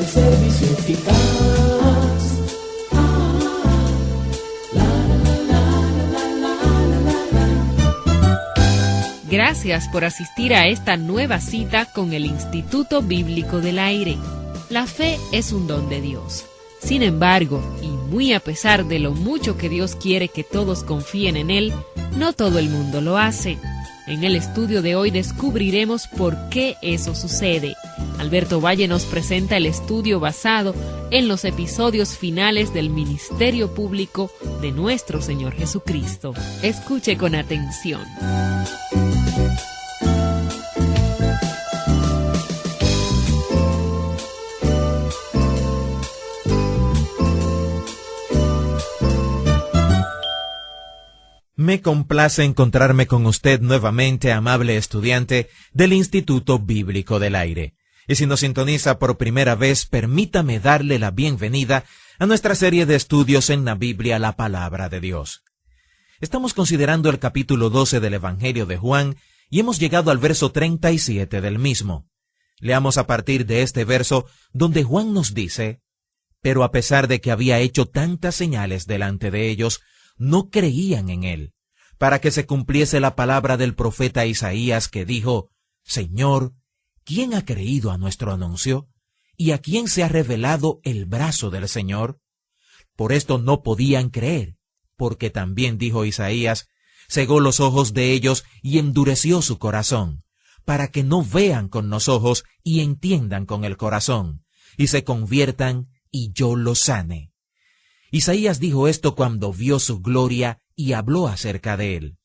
servicio eficaz. Gracias por asistir a esta nueva cita con el Instituto Bíblico del Aire. La fe es un don de Dios. Sin embargo, y muy a pesar de lo mucho que Dios quiere que todos confíen en Él, no todo el mundo lo hace. En el estudio de hoy descubriremos por qué eso sucede. Alberto Valle nos presenta el estudio basado en los episodios finales del ministerio público de nuestro Señor Jesucristo. Escuche con atención. Me complace encontrarme con usted nuevamente, amable estudiante del Instituto Bíblico del Aire. Y si nos sintoniza por primera vez, permítame darle la bienvenida a nuestra serie de estudios en la Biblia, la Palabra de Dios. Estamos considerando el capítulo 12 del Evangelio de Juan y hemos llegado al verso 37 del mismo. Leamos a partir de este verso donde Juan nos dice: «Pero a pesar de que había hecho tantas señales delante de ellos, no creían en él, para que se cumpliese la palabra del profeta Isaías que dijo: Señor, ¿quién ha creído a nuestro anuncio? ¿Y a quién se ha revelado el brazo del Señor? Por esto no podían creer, porque también dijo Isaías: cegó los ojos de ellos y endureció su corazón, para que no vean con los ojos y entiendan con el corazón, y se conviertan y yo los sane». Isaías dijo esto cuando vio su gloria y habló acerca de él.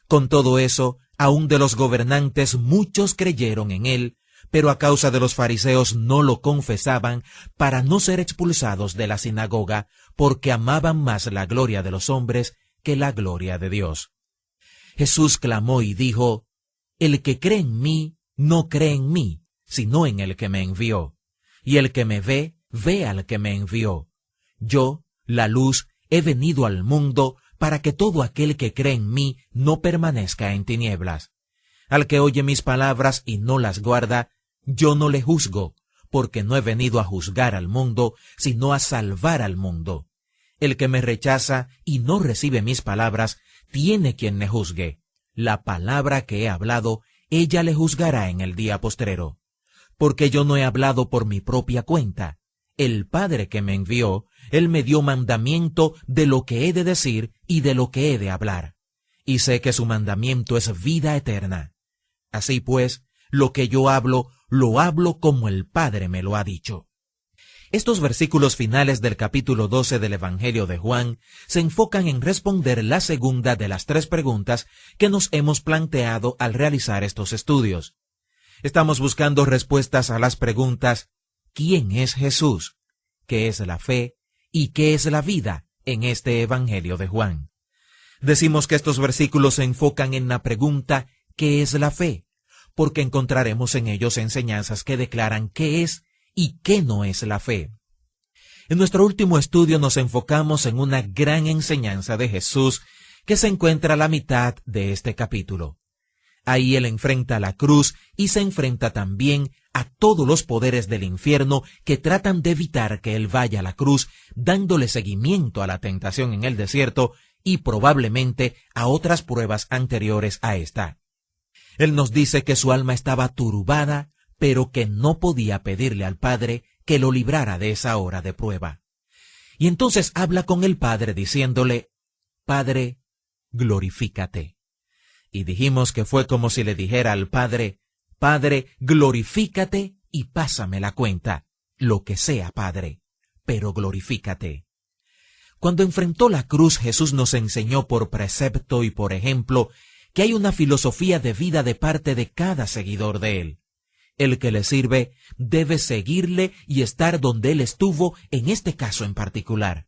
Con todo eso, aun de los gobernantes muchos creyeron en él, pero a causa de los fariseos no lo confesaban para no ser expulsados de la sinagoga, porque amaban más la gloria de los hombres que la gloria de Dios. Jesús clamó y dijo: «El que cree en mí, no cree en mí, sino en el que me envió. Y el que me ve, ve al que me envió. Yo, la luz, he venido al mundo para que todo aquel que cree en mí no permanezca en tinieblas. Al que oye mis palabras y no las guarda, yo no le juzgo, porque no he venido a juzgar al mundo, sino a salvar al mundo. El que me rechaza y no recibe mis palabras, tiene quien le juzgue. La palabra que he hablado, ella le juzgará en el día postrero. Porque yo no he hablado por mi propia cuenta. El Padre que me envió, Él me dio mandamiento de lo que he de decir y de lo que he de hablar. Y sé que su mandamiento es vida eterna. Así pues, lo que yo hablo, lo hablo como el Padre me lo ha dicho». Estos versículos finales del capítulo 12 del Evangelio de Juan se enfocan en responder la segunda de las tres preguntas que nos hemos planteado al realizar estos estudios. Estamos buscando respuestas a las preguntas: ¿quién es Jesús? ¿Qué es la fe? ¿Y qué es la vida en este Evangelio de Juan? Decimos que estos versículos se enfocan en la pregunta ¿qué es la fe? Porque encontraremos en ellos enseñanzas que declaran qué es y qué no es la fe. En nuestro último estudio nos enfocamos en una gran enseñanza de Jesús que se encuentra a la mitad de este capítulo. Ahí él enfrenta la cruz y se enfrenta también a todos los poderes del infierno que tratan de evitar que él vaya a la cruz, dándole seguimiento a la tentación en el desierto y probablemente a otras pruebas anteriores a esta. Él nos dice que su alma estaba turbada, pero que no podía pedirle al Padre que lo librara de esa hora de prueba. Y entonces habla con el Padre diciéndole: «Padre, glorifícate». Y dijimos que fue como si le dijera al Padre: «Padre, glorifícate y pásame la cuenta, lo que sea, Padre, pero glorifícate». Cuando enfrentó la cruz, Jesús nos enseñó por precepto y por ejemplo que hay una filosofía de vida de parte de cada seguidor de él. El que le sirve debe seguirle y estar donde él estuvo en este caso en particular.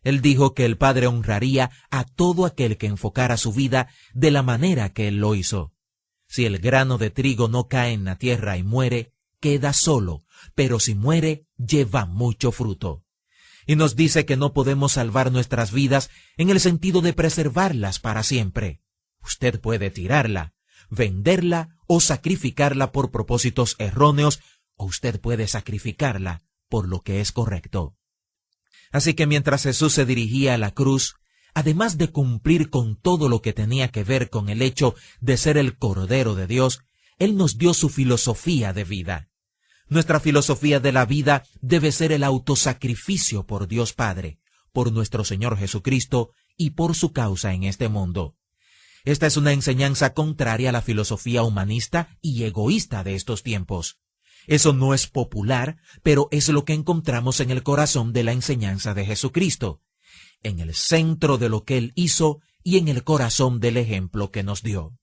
Él dijo que el Padre honraría a todo aquel que enfocara su vida de la manera que él lo hizo. Si el grano de trigo no cae en la tierra y muere, queda solo, pero si muere, lleva mucho fruto. Y nos dice que no podemos salvar nuestras vidas en el sentido de preservarlas para siempre. Usted puede tirarla, venderla o sacrificarla por propósitos erróneos o usted puede sacrificarla por lo que es correcto. Así que mientras Jesús se dirigía a la cruz, además de cumplir con todo lo que tenía que ver con el hecho de ser el Cordero de Dios, Él nos dio su filosofía de vida. Nuestra filosofía de la vida debe ser el autosacrificio por Dios Padre, por nuestro Señor Jesucristo y por su causa en este mundo. Esta es una enseñanza contraria a la filosofía humanista y egoísta de estos tiempos. Eso no es popular, pero es lo que encontramos en el corazón de la enseñanza de Jesucristo, en el centro de lo que Él hizo y en el corazón del ejemplo que nos dio.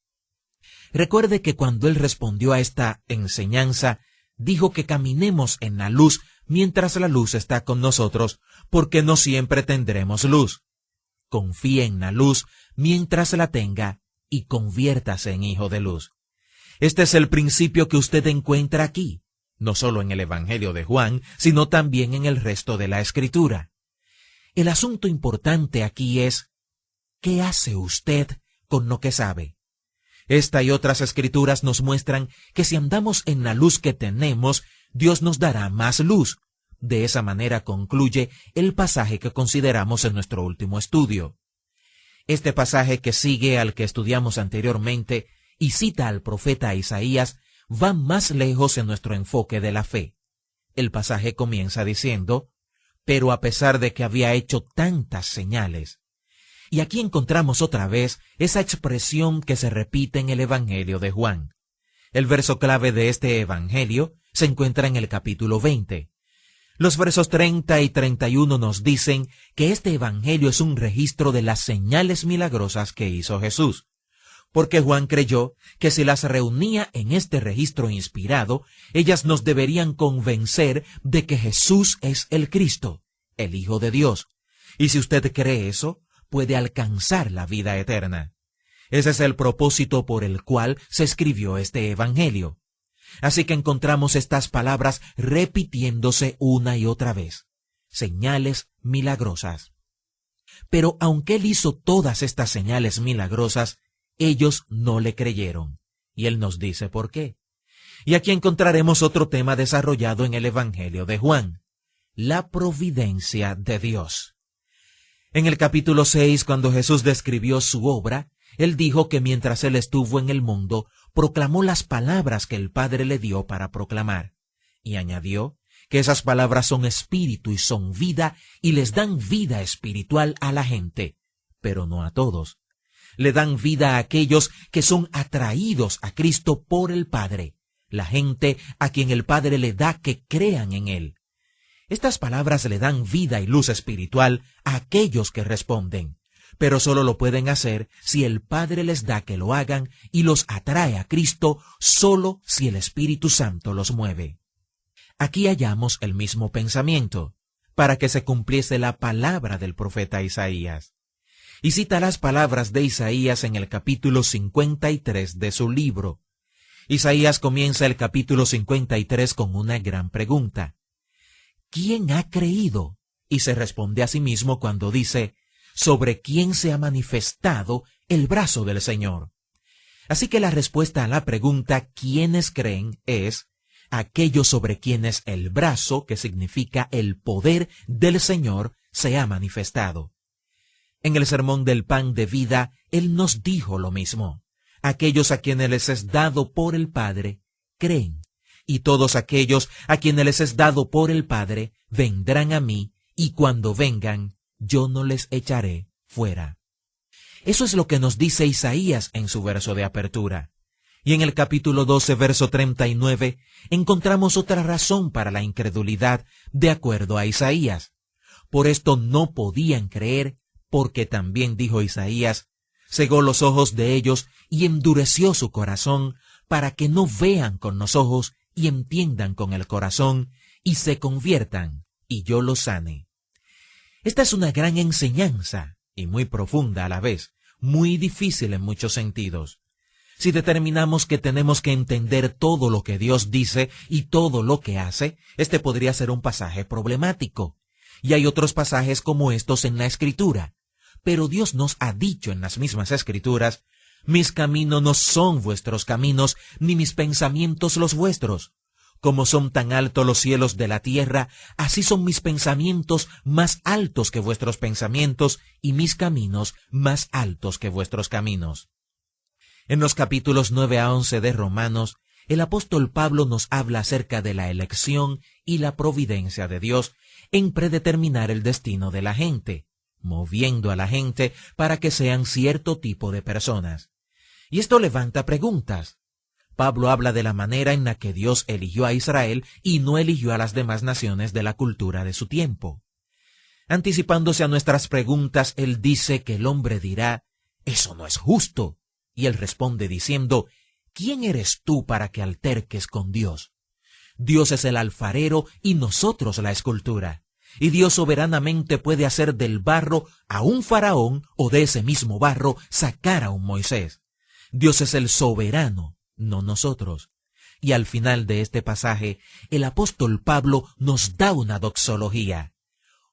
Recuerde que cuando Él respondió a esta enseñanza, dijo que caminemos en la luz mientras la luz está con nosotros, porque no siempre tendremos luz. Confíe en la luz mientras la tenga y conviértase en hijo de luz. Este es el principio que usted encuentra aquí, no solo en el Evangelio de Juan, sino también en el resto de la Escritura. El asunto importante aquí es, ¿qué hace usted con lo que sabe? Esta y otras escrituras nos muestran que si andamos en la luz que tenemos, Dios nos dará más luz. De esa manera concluye el pasaje que consideramos en nuestro último estudio. Este pasaje que sigue al que estudiamos anteriormente y cita al profeta Isaías va más lejos en nuestro enfoque de la fe. El pasaje comienza diciendo, pero a pesar de que había hecho tantas señales. Y aquí encontramos otra vez esa expresión que se repite en el Evangelio de Juan. El verso clave de este Evangelio se encuentra en el capítulo 20. Los versos 30 y 31 nos dicen que este Evangelio es un registro de las señales milagrosas que hizo Jesús, porque Juan creyó que si las reunía en este registro inspirado, ellas nos deberían convencer de que Jesús es el Cristo, el Hijo de Dios. Y si usted cree eso, puede alcanzar la vida eterna. Ese es el propósito por el cual se escribió este Evangelio. Así que encontramos estas palabras repitiéndose una y otra vez. Señales milagrosas. Pero aunque Él hizo todas estas señales milagrosas, ellos no le creyeron. Y Él nos dice por qué. Y aquí encontraremos otro tema desarrollado en el Evangelio de Juan. La providencia de Dios. En el capítulo 6, cuando Jesús describió su obra, Él dijo que mientras Él estuvo en el mundo, proclamó las palabras que el Padre le dio para proclamar. Y añadió que esas palabras son espíritu y son vida y les dan vida espiritual a la gente, pero no a todos. Le dan vida a aquellos que son atraídos a Cristo por el Padre, la gente a quien el Padre le da que crean en Él. Estas palabras le dan vida y luz espiritual a aquellos que responden, pero solo lo pueden hacer si el Padre les da que lo hagan y los atrae a Cristo solo si el Espíritu Santo los mueve. Aquí hallamos el mismo pensamiento, para que se cumpliese la palabra del profeta Isaías. Y cita las palabras de Isaías en el capítulo 53 de su libro. Isaías comienza el capítulo 53 con una gran pregunta. ¿Quién ha creído? Y se responde a sí mismo cuando dice, ¿sobre quién se ha manifestado el brazo del Señor? Así que la respuesta a la pregunta ¿quiénes creen? Es aquellos sobre quienes el brazo, que significa el poder del Señor, se ha manifestado. En el sermón del pan de vida, Él nos dijo lo mismo. Aquellos a quienes les es dado por el Padre, creen. Y todos aquellos a quienes les es dado por el Padre, vendrán a mí, y cuando vengan, yo no les echaré fuera. Eso es lo que nos dice Isaías en su verso de apertura. Y en el capítulo 12, verso 39, encontramos otra razón para la incredulidad, de acuerdo a Isaías. Por esto no podían creer, porque también dijo Isaías, cegó los ojos de ellos y endureció su corazón, para que no vean con los ojos y entiendan con el corazón, y se conviertan, y yo los sane. Esta es una gran enseñanza, y muy profunda a la vez, muy difícil en muchos sentidos. Si determinamos que tenemos que entender todo lo que Dios dice y todo lo que hace, este podría ser un pasaje problemático. Y hay otros pasajes como estos en la Escritura. Pero Dios nos ha dicho en las mismas Escrituras, mis caminos no son vuestros caminos, ni mis pensamientos los vuestros. Como son tan altos los cielos de la tierra, así son mis pensamientos más altos que vuestros pensamientos, y mis caminos más altos que vuestros caminos. En los capítulos 9 a 11 de Romanos, el apóstol Pablo nos habla acerca de la elección y la providencia de Dios en predeterminar el destino de la gente, moviendo a la gente para que sean cierto tipo de personas. Y esto levanta preguntas. Pablo habla de la manera en la que Dios eligió a Israel y no eligió a las demás naciones de la cultura de su tiempo. Anticipándose a nuestras preguntas, él dice que el hombre dirá, «Eso no es justo». Y él responde diciendo, «¿Quién eres tú para que alterques con Dios? Dios es el alfarero y nosotros la escultura. Y Dios soberanamente puede hacer del barro a un faraón o de ese mismo barro sacar a un Moisés. Dios es el soberano, no nosotros». Y al final de este pasaje, el apóstol Pablo nos da una doxología.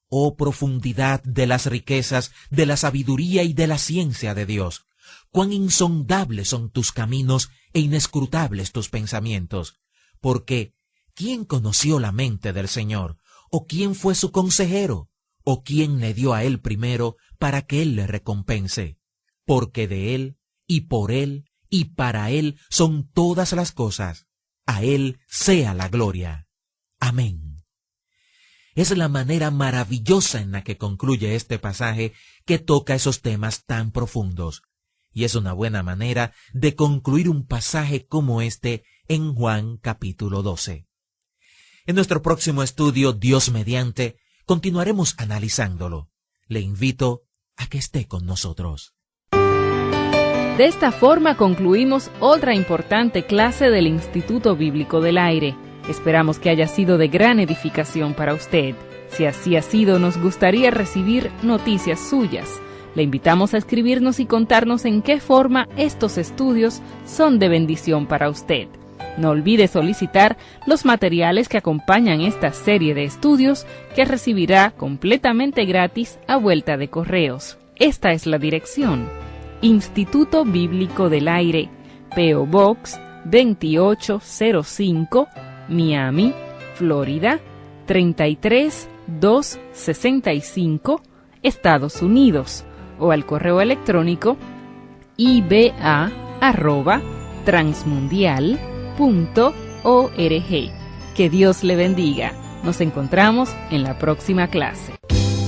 «Oh profundidad de las riquezas, de la sabiduría y de la ciencia de Dios! Cuán insondables son tus caminos e inescrutables tus pensamientos. Porque, ¿quién conoció la mente del Señor? ¿O quién fue su consejero? ¿O quién le dio a él primero para que él le recompense? Porque de él, y por él, y para él son todas las cosas. A él sea la gloria. Amén». Es la manera maravillosa en la que concluye este pasaje que toca esos temas tan profundos. Y es una buena manera de concluir un pasaje como este en Juan capítulo 12. En nuestro próximo estudio, Dios mediante, continuaremos analizándolo. Le invito a que esté con nosotros. De esta forma concluimos otra importante clase del Instituto Bíblico del Aire. Esperamos que haya sido de gran edificación para usted. Si así ha sido, nos gustaría recibir noticias suyas. Le invitamos a escribirnos y contarnos en qué forma estos estudios son de bendición para usted. No olvide solicitar los materiales que acompañan esta serie de estudios que recibirá completamente gratis a vuelta de correos. Esta es la dirección: Instituto Bíblico del Aire, P.O. Box 2805, Miami, Florida 33265, Estados Unidos, o al correo electrónico iba@transmundial.org. Que Dios le bendiga. Nos encontramos en la próxima clase.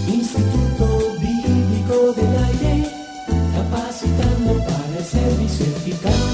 Instituto Bíblico del Aire, capacitando para el servicio eficaz.